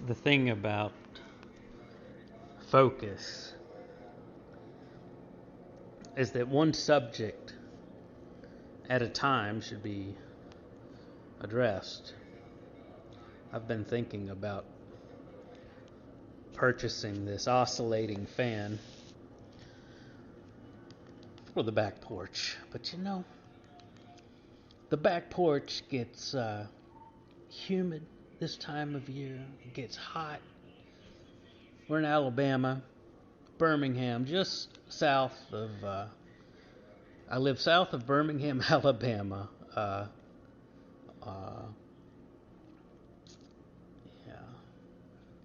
The thing about focus is that one subject at a time should be addressed. I've been thinking about purchasing this oscillating fan for the back porch, but the back porch gets humid this time of year. It gets hot. We're in Alabama, Birmingham, just south of. I live south of Birmingham, Alabama. Yeah,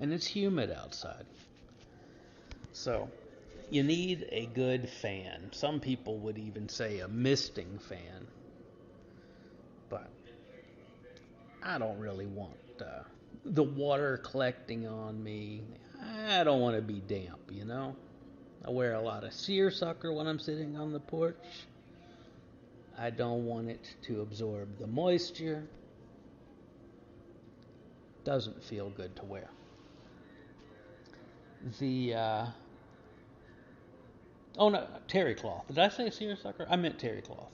and it's humid outside. So you need a good fan. Some people would even say a misting fan, but I don't really want the water collecting on me. I don't want to be damp, I wear a lot of seersucker when I'm sitting on the porch. I don't want it to absorb the moisture. Doesn't feel good to wear. Oh no, terry cloth. Did I say seersucker? I meant terry cloth.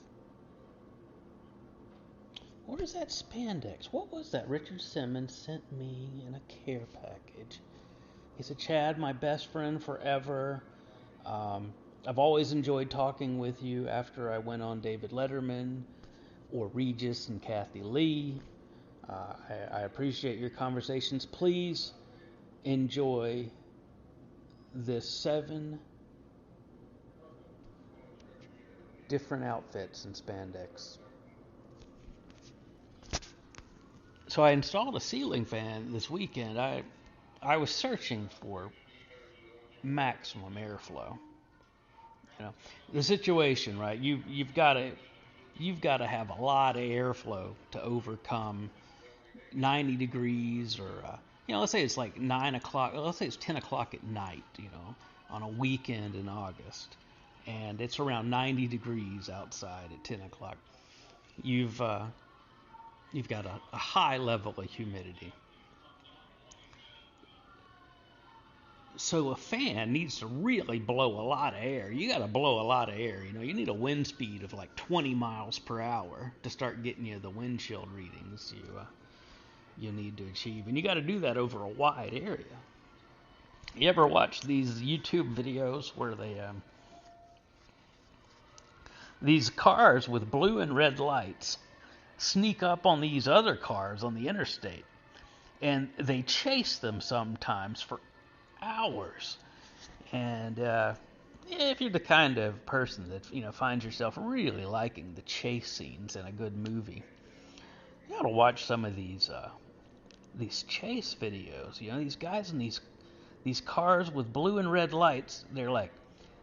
Where's that spandex? What was that Richard Simmons sent me in a care package? He said, Chad, my best friend forever. I've always enjoyed talking with you after I went on David Letterman or Regis and Kathy Lee. I appreciate your conversations. Please enjoy this 7 different outfits in spandex. So I installed a ceiling fan this weekend. I was searching for maximum airflow. The situation, right? You've got to have a lot of airflow to overcome 90 degrees, or let's say it's like 9 o'clock. Let's say it's 10 o'clock at night. On a weekend in August, and it's around 90 degrees outside at 10 o'clock. You've got a high level of humidity. So a fan needs to really blow a lot of air. You got to blow a lot of air. You need a wind speed of like 20 miles per hour to start getting you the wind chill readings you need to achieve. And you got to do that over a wide area. You ever watch these YouTube videos where these cars with blue and red lights sneak up on these other cars on the interstate, and they chase them sometimes for hours? And if you're the kind of person that finds yourself really liking the chase scenes in a good movie, you ought to watch some of these chase videos. These guys in these cars with blue and red lights, they're like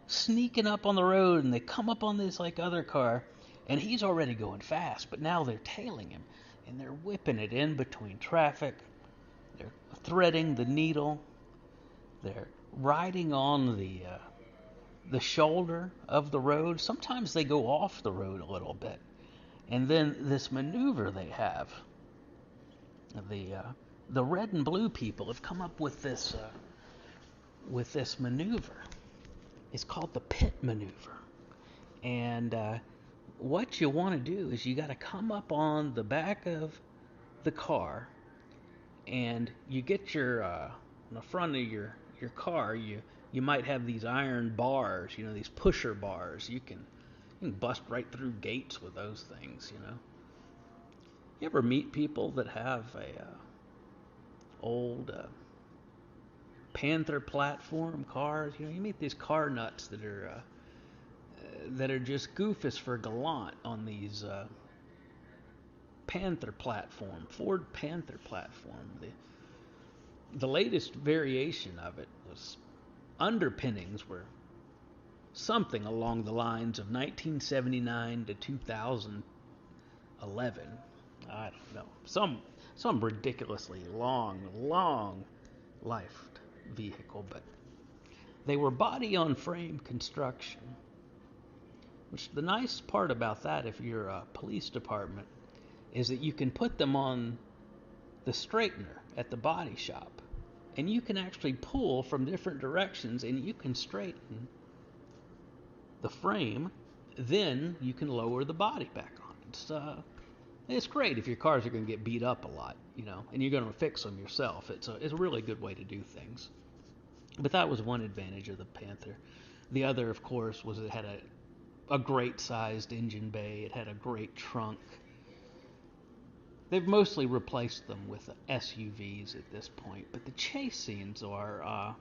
sneaking up on the road, and they come up on this like other car, and he's already going fast, but now they're tailing him, and they're whipping it in between traffic. They're threading the needle. They're riding on the shoulder of the road. Sometimes they go off the road a little bit, and then this maneuver they have. The red and blue people have come up with this maneuver. It's called the pit maneuver. And what you want to do is you got to come up on the back of the car, and you get your on the front of your car. You might have these iron bars, these pusher bars. You can bust right through gates with those things. You ever meet people that have a old Panther platform cars? You meet these car nuts that are just goofus for gallant on these Panther platform, Ford Panther platform. The latest variation of it was underpinnings were something along the lines of 1979 to 2011. I don't know, some ridiculously long life vehicle, but they were body on frame construction. Which the nice part about that, if you're a police department, is that you can put them on the straightener at the body shop, and you can actually pull from different directions, and you can straighten the frame. Then you can lower the body back on. It's great if your cars are going to get beat up a lot, and you're going to fix them yourself. It's a really good way to do things. But that was one advantage of the Panther. The other, of course, was it had a great sized engine bay. It had a great trunk. They've mostly replaced them with SUVs at this point, but the chase scenes are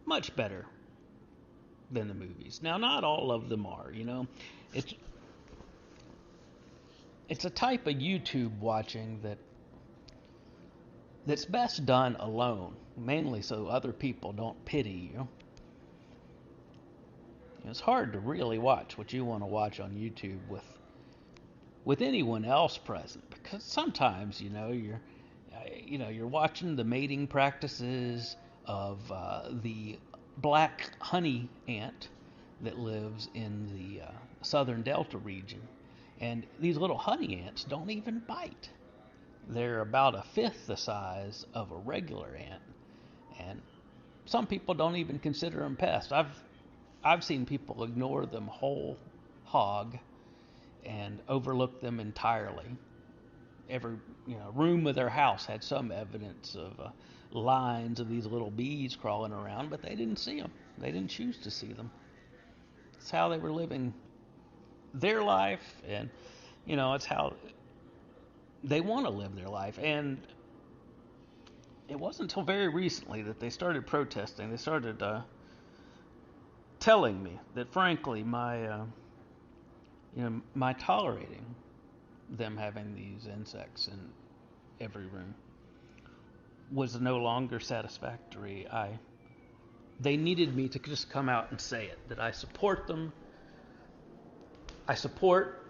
much better than the movies. Now, not all of them are, It's a type of YouTube watching that's best done alone, mainly so other people don't pity you. It's hard to really watch what you want to watch on YouTube with anyone else present, because sometimes you're watching the mating practices of the black honey ant that lives in the southern Delta region, and these little honey ants don't even bite. They're about a fifth the size of a regular ant, and some people don't even consider them pests. I've seen people ignore them whole hog and overlook them entirely. Every room of their house had some evidence of lines of these little bees crawling around, but they didn't see them. They didn't choose to see them. It's how they were living their life, and it's how they want to live their life. And it wasn't until very recently that they started protesting. They started telling me that, frankly, my tolerating them having these insects in every room was no longer satisfactory. They needed me to just come out and say it, that I support them. I support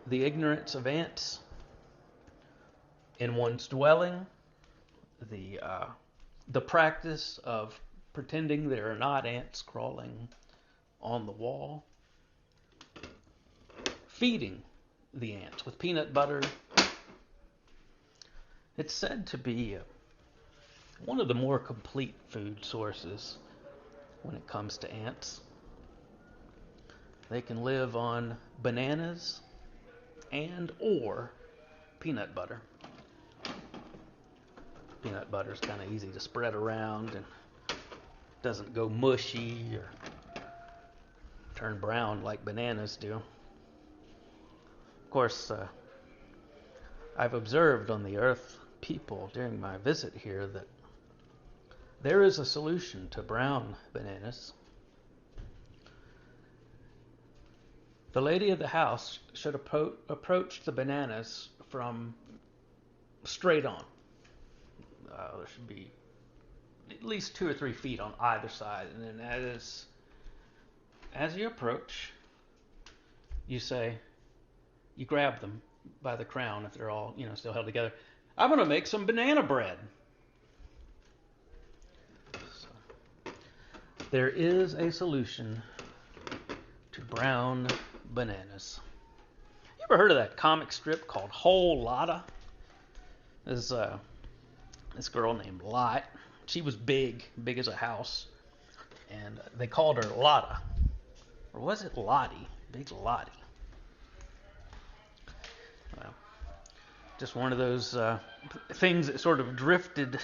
the ignorance of ants in one's dwelling, the practice of pretending there are not ants crawling on the wall, feeding the ants with peanut butter. It's said to be one of the more complete food sources when it comes to ants. They can live on bananas and or peanut butter. Peanut butter is kind of easy to spread around and doesn't go mushy or turn brown like bananas do. Of course, I've observed on the earth people during my visit here that there is a solution to brown bananas. The lady of the house should approach the bananas from straight on. There should be at least 2 or 3 feet on either side, and then as you approach, you grab them by the crown if they're all still held together. I'm going to make some banana bread. So, there is a solution to brown bananas. You ever heard of that comic strip called Whole Lotta? There's this girl named Lot. She was big as a house, and they called her Lotta. Or was it Lottie? Big Lottie. Well, just one of those things that sort of drifted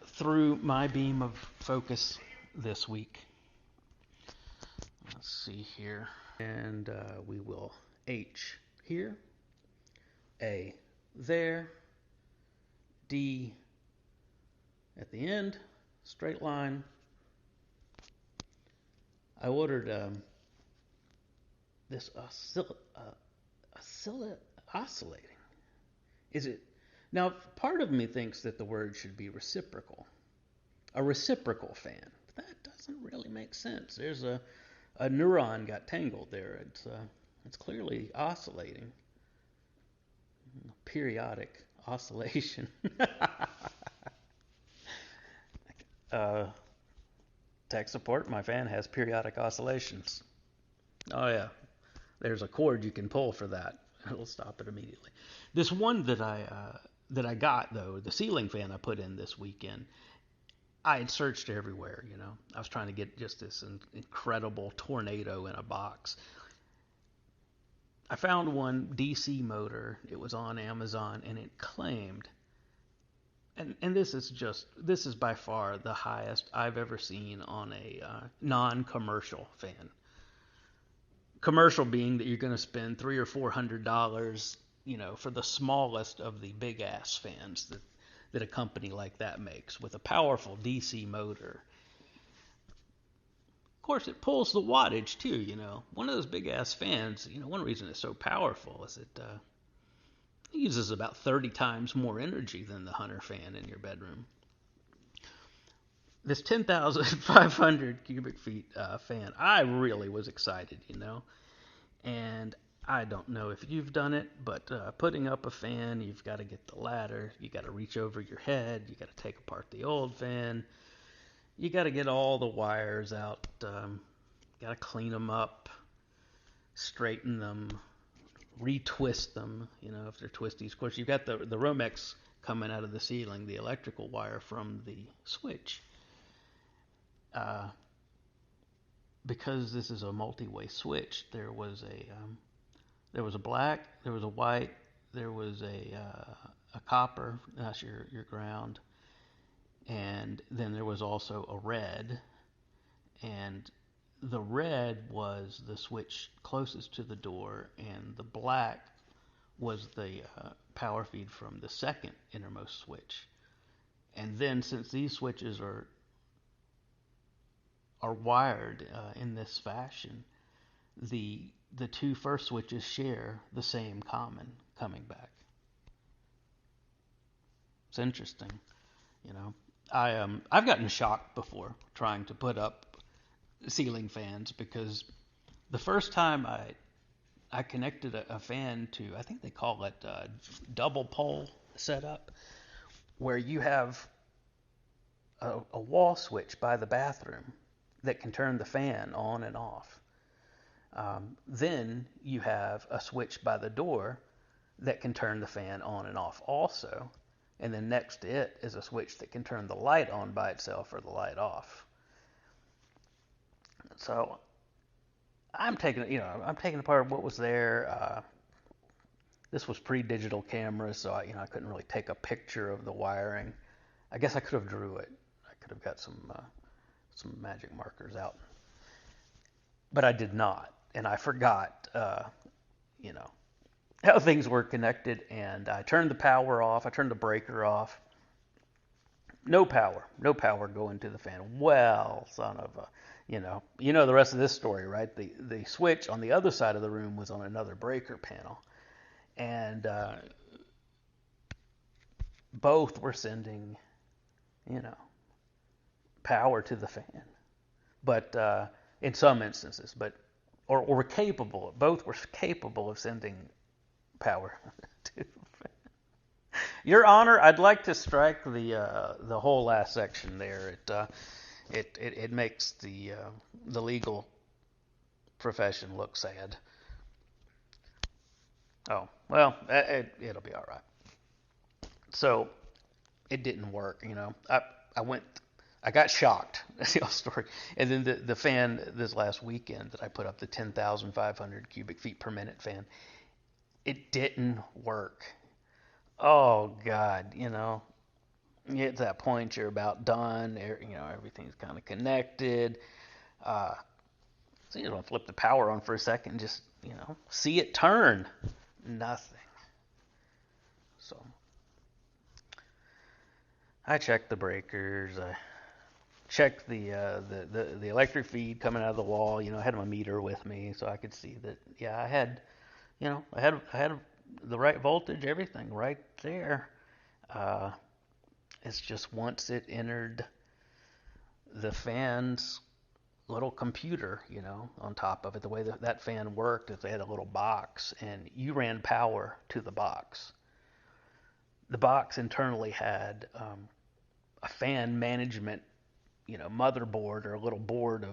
through my beam of focus this week. Let's see here. And we will H here, A there, D at the end, straight line. I ordered this oscillating. Is it? Now, part of me thinks that the word should be reciprocal. A reciprocal fan. But that doesn't really make sense. There's a neuron got tangled there. It's clearly oscillating. Periodic oscillation. Tech support, my fan has periodic oscillations. Oh yeah, there's a cord you can pull for that. It'll stop it immediately. This one that that I got, though, the ceiling fan I put in this weekend, I had searched everywhere, you know. I was trying to get just this incredible tornado in a box. I found one DC motor. It was on Amazon, and it claimed, and this is by far the highest I've ever seen on a non-commercial fan. Commercial being that you're going to spend $300 or $400, you know, for the smallest of the big ass fans that a company like that makes with a powerful DC motor. Of course, it pulls the wattage too, you know. One of those big ass fans, you know, one reason it's so powerful is it uses about 30 times more energy than the Hunter fan in your bedroom. This 10,500 cubic feet fan, I really was excited, you know. And I don't know if you've done it, but putting up a fan, you've got to get the ladder, you got to reach over your head, you got to take apart the old fan, you got to get all the wires out, got to clean them up, straighten them, retwist them, you know, if they're twisties. Of course, you've got the Romex coming out of the ceiling, the electrical wire from the switch. Because this is a multi-way switch, there was a black, there was a white, there was a copper, that's your ground, and then there was also a red, and the red was the switch closest to the door, and the black was the power feed from the second innermost switch. And then since these switches are wired in this fashion, the two first switches share the same common coming back. It's interesting, you know. I've gotten shocked before trying to put up ceiling fans because the first time I connected a fan to, I think they call it double pole setup, where you have a wall switch by the bathroom that can turn the fan on and off. Then you have a switch by the door that can turn the fan on and off also. And then next to it is a switch that can turn the light on by itself or the light off. So I'm taking apart what was there. This was pre-digital cameras, so I couldn't really take a picture of the wiring. I guess I could have drew it. I could have got some magic markers out, but I did not, and I forgot, how things were connected. And I turned the power off. I turned the breaker off. No power going to the fan. Well, son of a, you know the rest of this story, right? The switch on the other side of the room was on another breaker panel, and both were sending, power to the fan, but in some instances, or were capable. Both were capable of sending power to the fan. Your Honor, I'd like to strike the whole last section there. It makes the legal profession look sad. Oh well, it'll be all right. So it didn't work. I got shocked. That's the whole story. And then the fan this last weekend that I put up, the 10,500 cubic feet per minute fan, it didn't work. Oh God, you get to that point, you're about done. Everything's kind of connected. So you don't flip the power on for a second, just see it turn. Nothing. So I checked the breakers. I checked the electric feed coming out of the wall. I had my meter with me, so I could see that. Yeah, I had the right voltage, everything right there. It's just once it entered the fan's little computer, on top of it, the way that fan worked is they had a little box, and you ran power to the box. The box internally had a fan management, motherboard, or a little board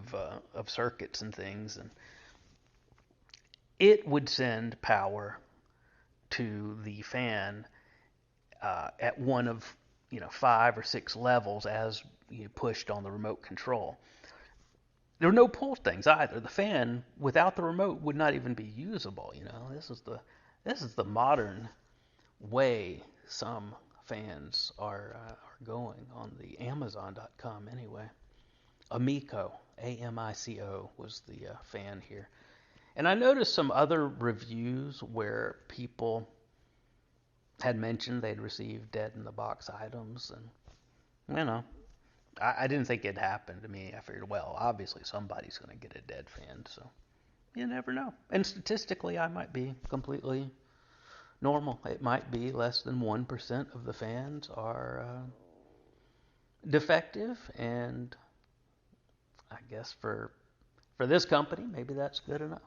of circuits and things, and it would send power to the fan at one of 5 or 6 levels as you pushed on the remote control. There were no pull things either. The fan without the remote would not even be usable. This is the modern way some fans are going on the Amazon.com anyway. Amico, Amico was the fan here. And I noticed some other reviews where people had mentioned they'd received dead in the box items, and I didn't think it happened to me. I figured, well, obviously somebody's going to get a dead fan, so you never know. And statistically, I might be completely normal. It might be less than 1% of the fans are defective, and I guess for this company, maybe that's good enough.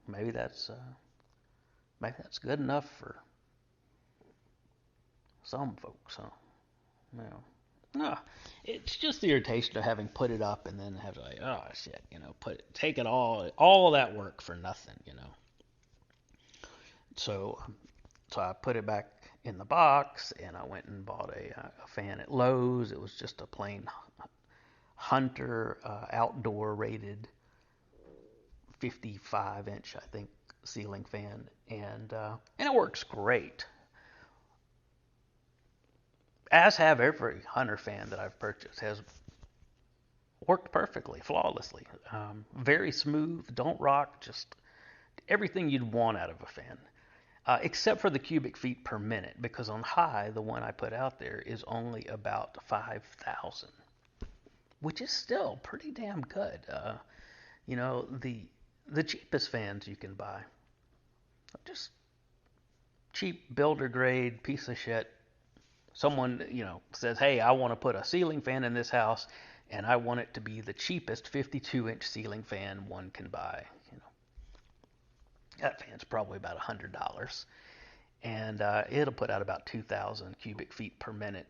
Maybe that's good enough for some folks. No, it's just the irritation of having put it up and then have to oh shit, take it all that work for nothing, So I put it back in the box, and I went and bought a fan at Lowe's. It was just a plain Hunter outdoor rated 55-inch, I think, ceiling fan, and it works great. As have every Hunter fan that I've purchased, has worked perfectly, flawlessly. Very smooth, don't rock, just everything you'd want out of a fan. Except for the cubic feet per minute, because on high, the one I put out there is only about 5,000, which is still pretty damn good. The cheapest fans you can buy, just cheap builder grade piece of shit. Someone, says, hey, I want to put a ceiling fan in this house, and I want it to be the cheapest 52-inch ceiling fan one can buy. That fan's probably about $100, and it'll put out about 2,000 cubic feet per minute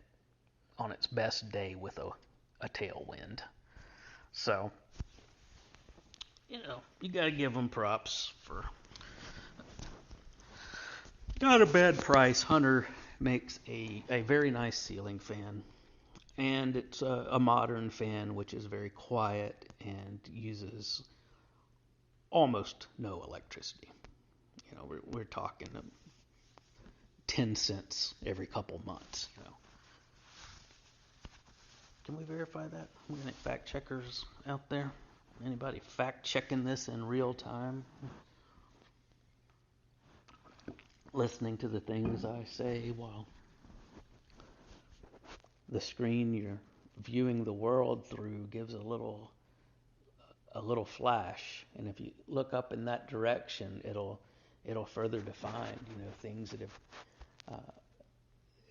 on its best day with a tailwind. So, you got to give them props for not a bad price. Hunter makes a very nice ceiling fan, and it's a modern fan which is very quiet and uses almost no electricity. We're talking 10 cents every couple months. Can we verify that? We got any fact checkers out there? Anybody fact checking this in real time? Listening to the things I say while the screen you're viewing the world through gives a little flash, and if you look up in that direction, it'll further define things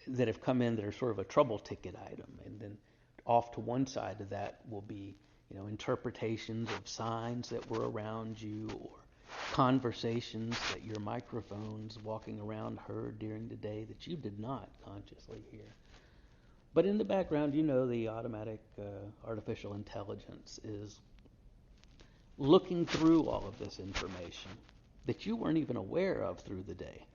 that have come in that are sort of a trouble ticket item, and then off to one side of that will be interpretations of signs that were around you, or conversations that your microphones walking around heard during the day that you did not consciously hear. But in the background, the automatic artificial intelligence is looking through all of this information that you weren't even aware of through the day.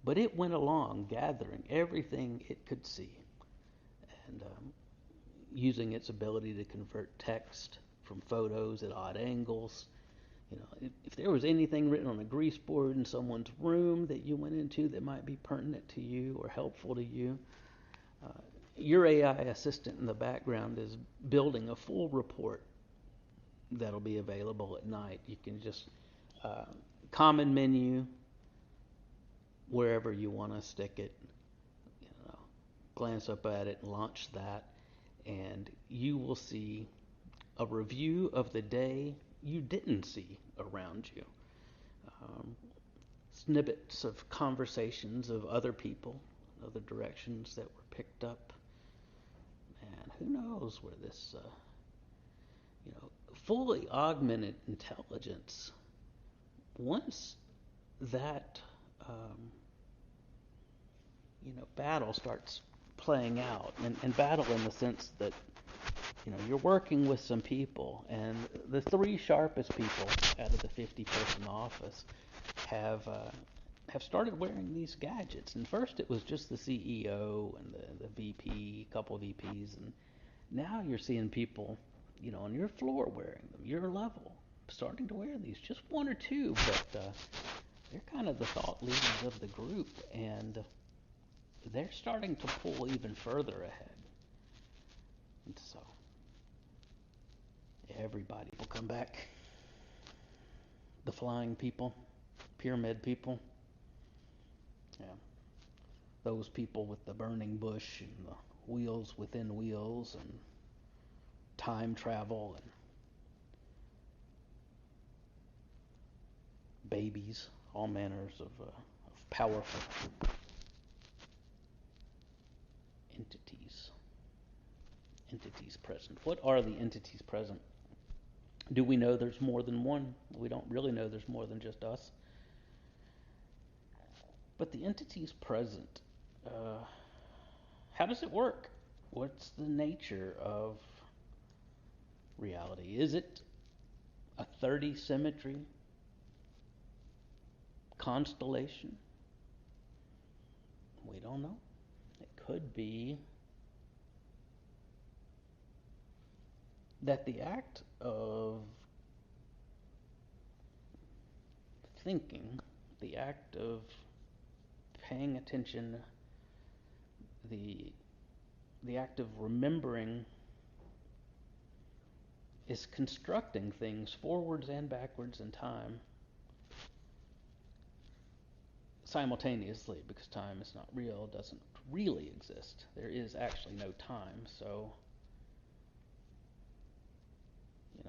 But it went along gathering everything it could see, and using its ability to convert text from photos at odd angles. If there was anything written on a grease board in someone's room that you went into that might be pertinent to you or helpful to you, your AI assistant in the background is building a full report that'll be available at night. You can just common menu, wherever you want to stick it, glance up at it and launch that, and you will see a review of the day you didn't see around you. Snippets of conversations of other people, other directions that were picked up. And who knows where this, fully augmented intelligence, once that, battle starts playing out, and battle in the sense that, you're working with some people, and the 3 sharpest people out of the 50-person office have have started wearing these gadgets. And first it was just the CEO and the VP, a couple of VPs, and now you're seeing people, on your floor wearing them, your level, starting to wear these. Just one or two, but they're kind of the thought leaders of the group, and they're starting to pull even further ahead. And so everybody will come back. The flying people, pyramid people, yeah, those people with the burning bush and the wheels within wheels and time travel and babies, all manners of powerful entities present. What are the entities present? Do we know there's more than one? We don't really know there's more than just us. But the entities present, how does it work? What's the nature of reality? Is it a 30 symmetry constellation? We don't know. It could be that the act of thinking, the act of paying attention, the act of remembering is constructing things forwards and backwards in time simultaneously, because time is not real, doesn't really exist. There is actually no time. So,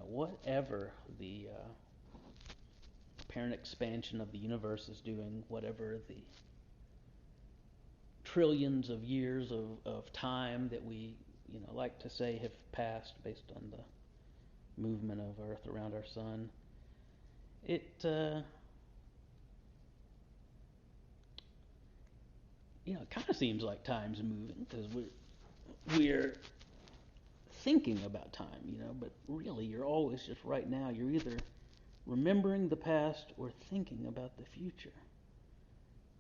whatever the apparent expansion of the universe is doing, whatever the trillions of years of time that we, like to say have passed based on the movement of Earth around our sun, it it kind of seems like time's moving because we're thinking about time, but really you're always just right now. You're either remembering the past or thinking about the future.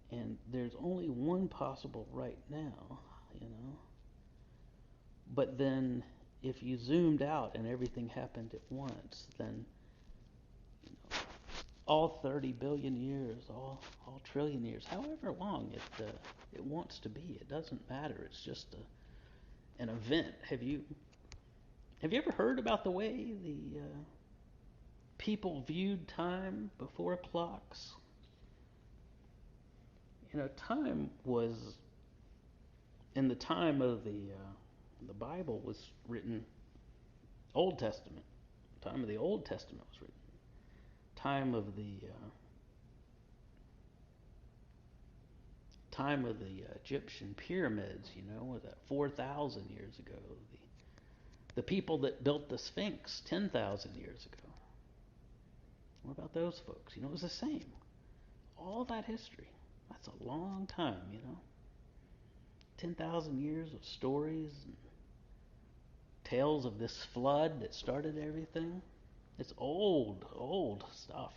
And there's only one possible right now, But then if you zoomed out and everything happened at once, then all 30 billion years, all trillion years, however long it wants to be, it doesn't matter. It's just an event. Have you ever heard about the way the people viewed time before clocks? Time was, in the time of the Bible was written, Old Testament. Time of the Old Testament was written. Time of the Egyptian pyramids, was that 4,000 years ago. The people that built the Sphinx 10,000 years ago. What about those folks? It was the same. All that history. That's a long time, 10,000 years of stories and tales of this flood that started everything. It's old stuff.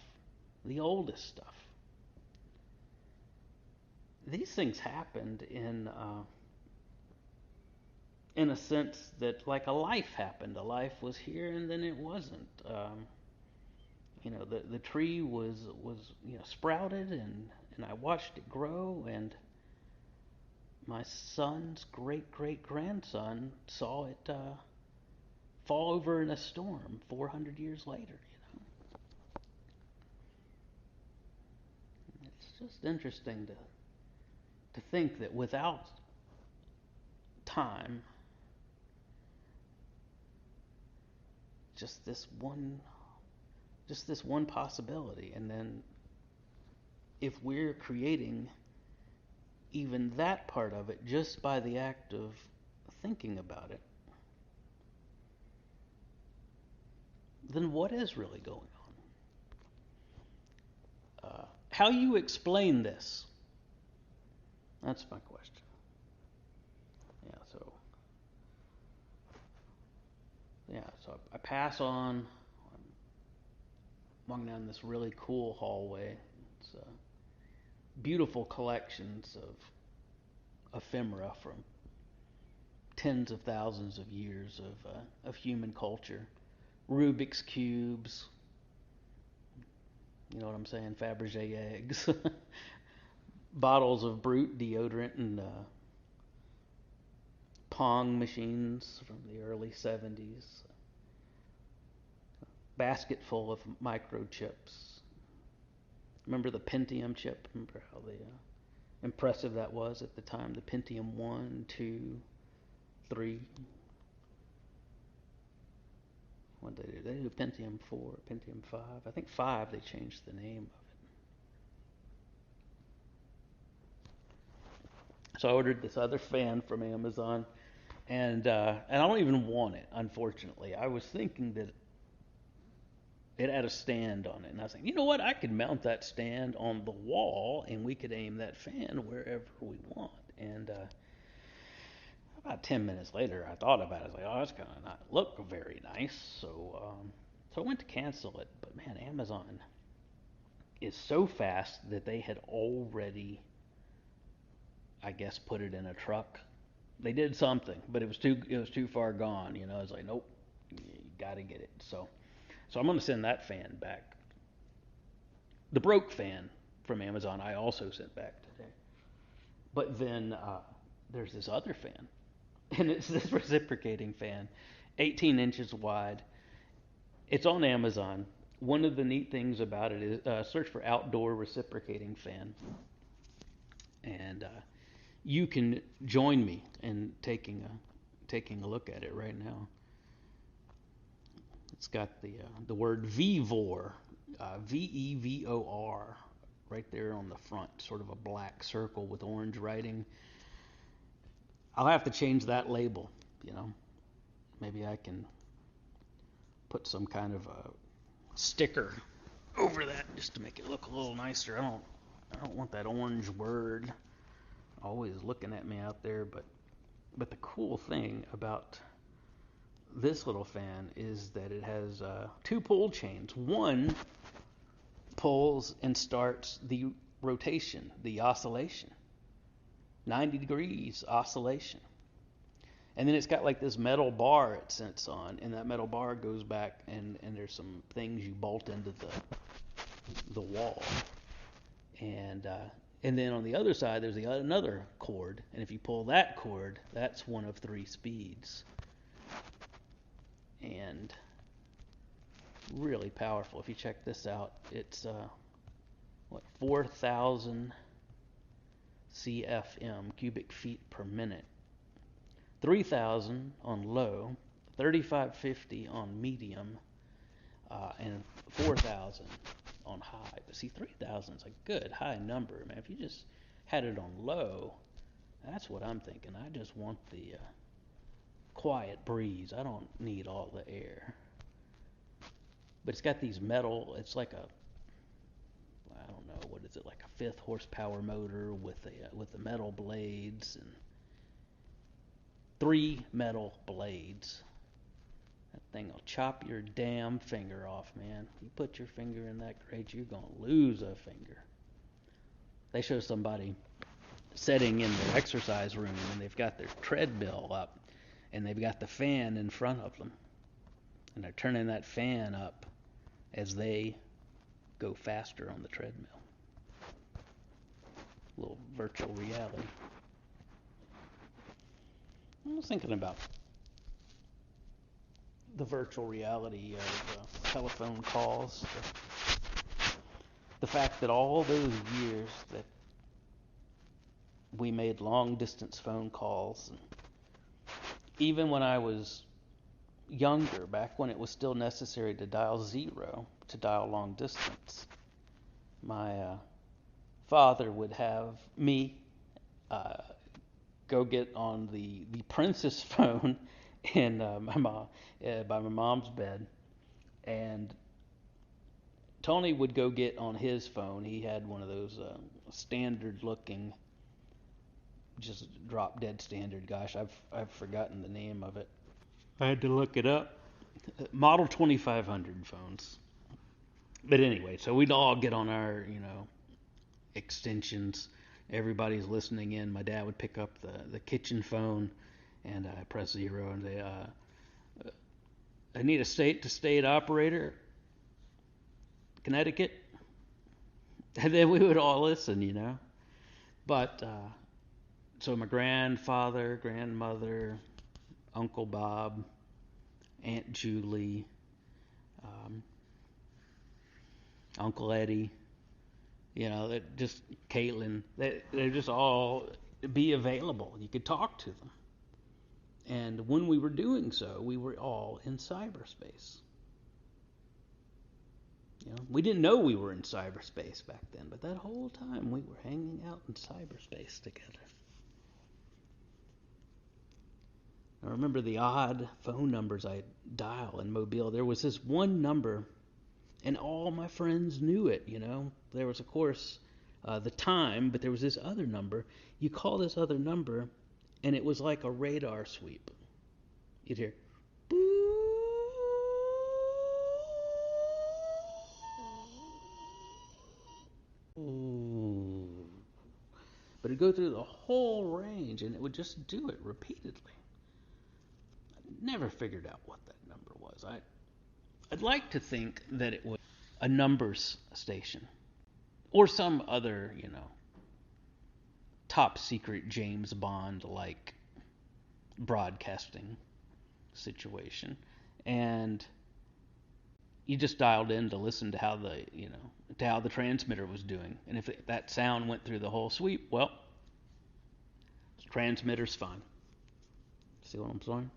The oldest stuff. These things happened in a sense that like a life happened. A life was here and then it wasn't. The tree was sprouted and I watched it grow, and my son's great grandson saw it fall over in a storm 400 years later. It's just interesting to think that without time, just this one possibility, and then if we're creating even that part of it just by the act of thinking about it, then what is really going on? How you explain this? That's my question. So I pass on. I'm walking down this really cool hallway. It's beautiful collections of ephemera from tens of thousands of years of human culture. Rubik's cubes, you know what I'm saying? Fabergé eggs, bottles of Brute deodorant, and Pong machines from the early 70s, basket full of microchips. Remember the Pentium chip? Remember how impressive that was at the time? The Pentium 1, 2, 3. What did they do? They did Pentium 4, Pentium 5. I think 5 they changed the name of it. So I ordered this other fan from Amazon, and I don't even want it, unfortunately. I was thinking that it had a stand on it, and I was thinking, you know what? I could mount that stand on the wall, and we could aim that fan wherever we want. And about 10 minutes later, I thought about it. I was like, oh, that's kind of not look very nice. So I went to cancel it. But man, Amazon is so fast that they had already, I guess, put it in a truck. They did something, but it was too far gone. You know, I was like, nope, you got to get it. So I'm going to send that fan back. The broke fan from Amazon I also sent back today. But then there's this other fan, and it's this reciprocating fan, 18 inches wide. It's on Amazon. One of the neat things about it is search for outdoor reciprocating fan, and you can join me in taking a look at it right now. It's got the word VEVOR, VEVOR, right there on the front, sort of a black circle with orange writing. I'll have to change that label, you know. Maybe I can put some kind of a sticker over that just to make it look a little nicer. I don't want that orange word always looking at me out there, but the cool thing about this little fan is that it has 2 pull chains. One pulls and starts the rotation, the oscillation. 90 degrees oscillation. And then it's got like this metal bar it sits on, and that metal bar goes back, and there's some things you bolt into the wall. And then on the other side there's another cord, and if you pull that cord, that's one of 3 speeds. And really powerful. If you check this out, it's 4,000 CFM, cubic feet per minute. 3,000 on low, 3,550 on medium, and 4,000 on high. But see, 3,000 is a good high number, man. If you just had it on low, that's what I'm thinking. I just want the quiet breeze. I don't need all the air. But it's got these metal, it's like I don't know, what is it, like a 5th horsepower motor with the metal blades, and 3 metal blades. That thing will chop your damn finger off, man. You put your finger in that grate, you're going to lose a finger. They show somebody sitting in their exercise room, and they've got their treadmill up, and they've got the fan in front of them. And they're turning that fan up as they go faster on the treadmill. A little virtual reality. I was thinking about the virtual reality of telephone calls. The fact that all those years that we made long distance phone calls, and even when I was younger, back when it was still necessary to dial 0 to dial long distance, my father would have me go get on the princess phone in my mom by my mom's bed, and Tony would go get on his phone. He had one of those standard looking, just drop dead standard. Gosh, I've forgotten the name of it. I had to look it up. Model 2500 phones. But anyway, so we'd all get on our, extensions. Everybody's listening in. My dad would pick up the kitchen phone, and I press 0, and they I need a state-to-state operator, Connecticut, and then we would all listen, you know. But so my grandfather, grandmother, Uncle Bob, Aunt Julie, um, Uncle Eddie, you know, that just Caitlin, they just all be available. You could talk to them. And when we were doing so, we were all in cyberspace. You know, we didn't know we were in cyberspace back then, but that whole time we were hanging out in cyberspace together. I remember the odd phone numbers I'd dial in Mobile. There was this one number, and all my friends knew it, you know. There was, of course, the time, but there was this other number. You call this other number, and it was like a radar sweep. You'd hear, ooh. But it'd go through the whole range, and it would just do it repeatedly. I never figured out what that number was. I'd like to think that it was a numbers station or some other, you know, top secret James Bond like broadcasting situation, and you just dialed in to listen to how the transmitter was doing, and if that sound went through the whole sweep, well, the transmitter's fine. See what I'm saying?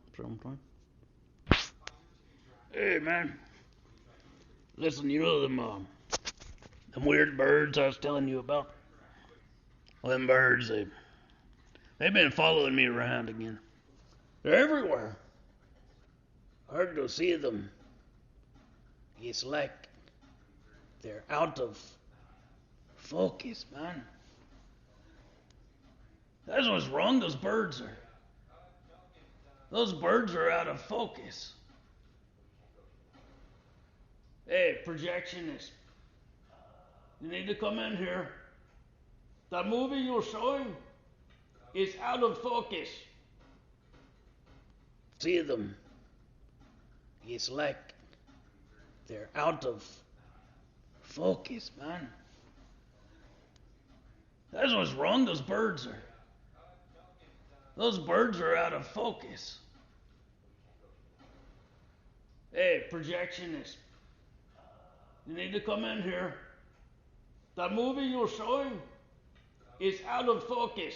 Hey man, listen, you know them weird birds I was telling you about? Well, them birds, they've been following me around again. They're everywhere. Hard to see them. It's like they're out of focus, man. That's what's wrong. Those birds are out of focus. Hey, projectionist, you need to come in here. That movie you're showing is out of focus. See them. It's like they're out of focus, man. That's what's wrong. Those birds are out of focus. Hey, projectionist, you need to come in here. That movie you're showing is out of focus.